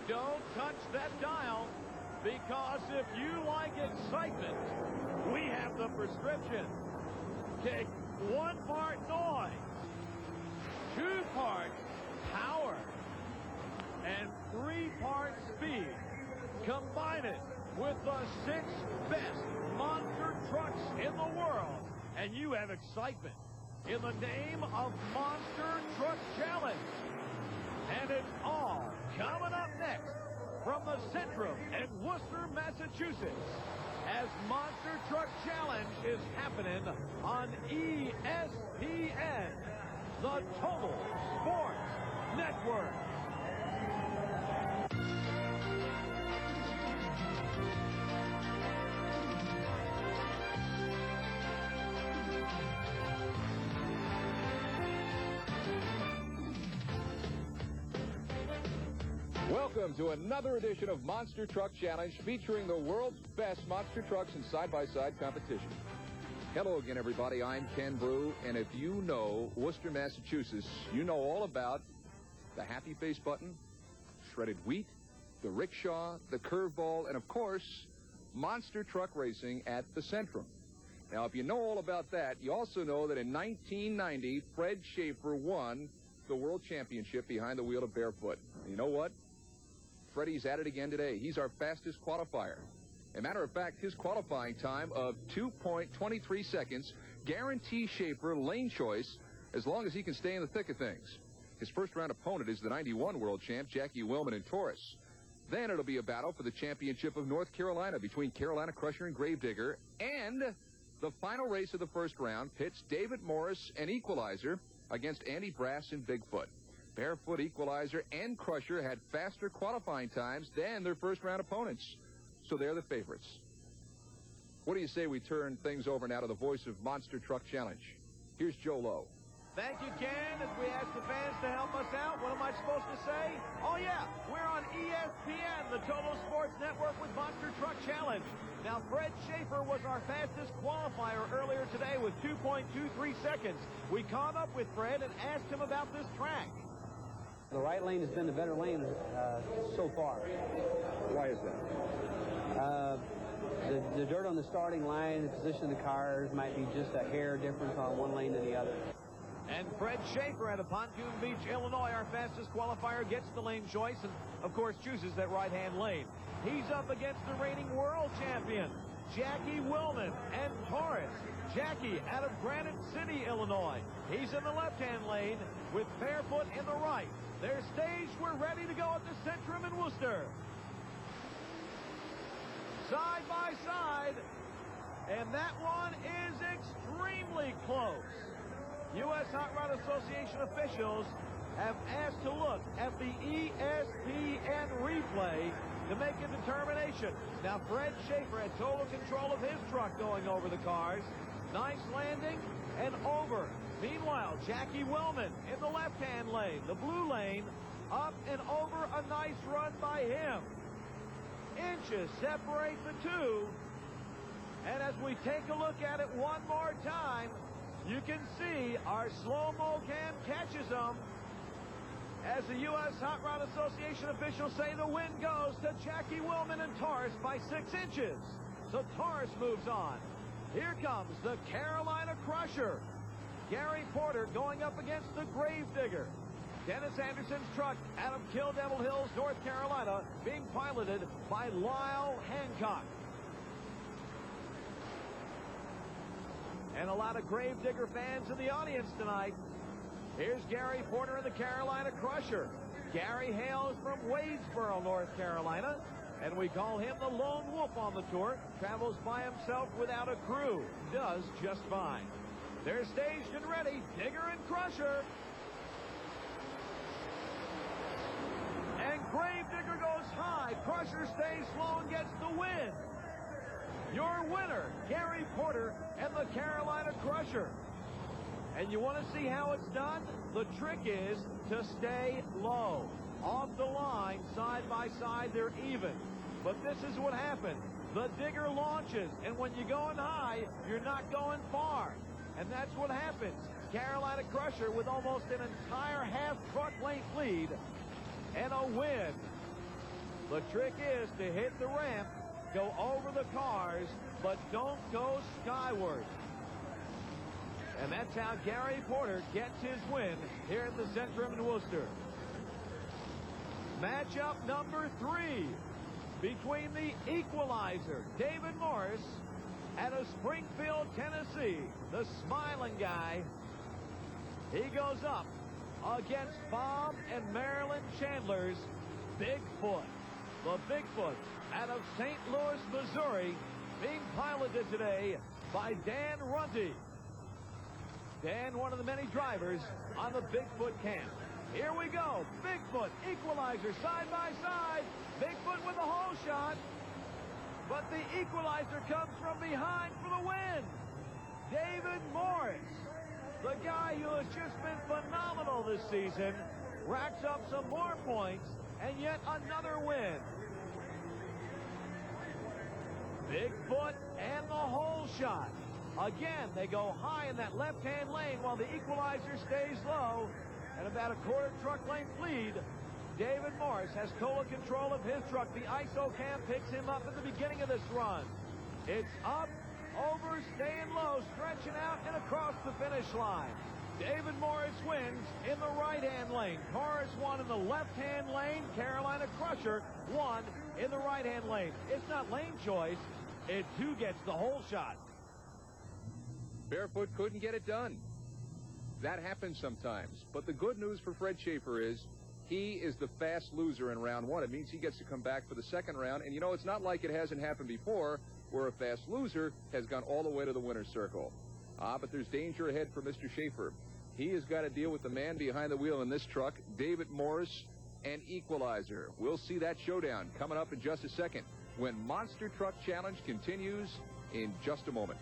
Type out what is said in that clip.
Don't touch that dial, because if you like excitement, we have the prescription. Take 1 part noise, 2 parts power, and 3 parts speed. Combine it with the 6 best monster trucks in the world, and you have excitement in the name of Monster Truck Challenge. And it's all coming up next from the Centrum in Worcester, Massachusetts, as Monster Truck Challenge is happening on ESPN, the Total Sports Network. Welcome to another edition of Monster Truck Challenge, featuring the world's best monster trucks in side-by-side competition. Hello again, everybody. I'm Ken Brew, and if you know Worcester, Massachusetts, you know all about the happy face button, shredded wheat, the rickshaw, the curveball, and of course, monster truck racing at the Centrum. Now, if you know all about that, you also know that in 1990, Fred Schaefer won the World Championship behind the wheel of Barefoot. And you know what? Freddie's at it again today. He's our fastest qualifier. As a matter of fact, his qualifying time of 2.23 seconds guarantees Schaefer lane choice as long as he can stay in the thick of things. His first-round opponent is the 91 world champ, Jackie Wilman in Taurus. Then it'll be a battle for the championship of North Carolina between Carolina Crusher and Gravedigger. And the final race of the first round pits David Morris and Equalizer against Andy Brass and Bigfoot. Barefoot, Equalizer, and Crusher had faster qualifying times than their first-round opponents, so they're the favorites. What do you say we turn things over now to the voice of Monster Truck Challenge? Here's Joe Lowe. Thank you, Ken. As we ask the fans to help us out, what am I supposed to say? Oh, yeah, we're on ESPN, the Total Sports Network, with Monster Truck Challenge. Now, Fred Schaefer was our fastest qualifier earlier today with 2.23 seconds. We caught up with Fred and asked him about this track. The right lane has been the better lane so far. Why is that? The dirt on the starting line, the position of the cars might be just a hair difference on one lane than the other. And Fred Schaefer out of Pontoon Beach, Illinois, our fastest qualifier, gets the lane choice and, of course, chooses that right-hand lane. He's up against the reigning world champion, Jackie Wilman and Taurus. Jackie out of Granite City, Illinois. He's in the left-hand lane with Barefoot in the right. They're staged. We're ready to go at the Centrum in Worcester. Side by side. And that one is extremely close. U.S. Hot Rod Association officials have asked to look at the ESPN replay to make a determination. Now, Fred Schaefer had total control of his truck going over the cars. Nice landing and over. Meanwhile, Jackie Wilman in the left-hand lane, the blue lane, up and over, a nice run by him. Inches separate the two. And as we take a look at it one more time, you can see our slow-mo cam catches them. As the U.S. Hot Rod Association officials say, the win goes to Jackie Wilman and Taurus by 6 inches. So Taurus moves on. Here comes the Carolina Crusher. Gary Porter going up against the Gravedigger. Dennis Anderson's truck out of Kill Devil Hills, North Carolina, being piloted by Lyle Hancock. And a lot of Gravedigger fans in the audience tonight. Here's Gary Porter in the Carolina Crusher. Gary hails from Wadesboro, North Carolina, and we call him the lone wolf on the tour. Travels by himself without a crew. Does just fine. They're staged and ready. Digger and Crusher. And Gravedigger goes high. Crusher stays slow and gets the win. Your winner, Gary Porter and the Carolina Crusher. And you want to see how it's done? The trick is to stay low. Off the line, side by side, they're even. But this is what happens. The digger launches, and when you're going high, you're not going far. And that's what happens. Carolina Crusher with almost an entire half truck length lead and a win The trick is to hit the ramp, go over the cars, but don't go skyward. And that's how Gary Porter gets his win here at the Centrum in Worcester. Matchup number 3 between the equalizer, David Morris, out of Springfield, Tennessee, the smiling guy. He goes up against Bob and Marilyn Chandler's Bigfoot. The Bigfoot out of St. Louis, Missouri, being piloted today by Dan Rundy. Dan, one of the many drivers on the Bigfoot camp. Here we go. Bigfoot, equalizer, side by side. Bigfoot with a hole shot. But the equalizer comes from behind for the win. David Morris, the guy who has just been phenomenal this season, racks up some more points and yet another win. Bigfoot and the hole shot. Again, they go high in that left-hand lane while the equalizer stays low. And about a quarter truck length lead. David Morris has total control of his truck. The ISO cam picks him up at the beginning of this run. It's up, over, staying low, stretching out, and across the finish line. David Morris wins in the right-hand lane. Morris won in the left-hand lane. Carolina Crusher won in the right-hand lane. It's not lane choice. It's who gets the hole shot. Barefoot couldn't get it done. That happens sometimes. But the good news for Fred Schaefer is he is the fast loser in round 1. It means he gets to come back for the second round. And, you know, it's not like it hasn't happened before where a fast loser has gone all the way to the winner's circle. But there's danger ahead for Mr. Schaefer. He has got to deal with the man behind the wheel in this truck, David Morris, and equalizer. We'll see that showdown coming up in just a second when Monster Truck Challenge continues in just a moment.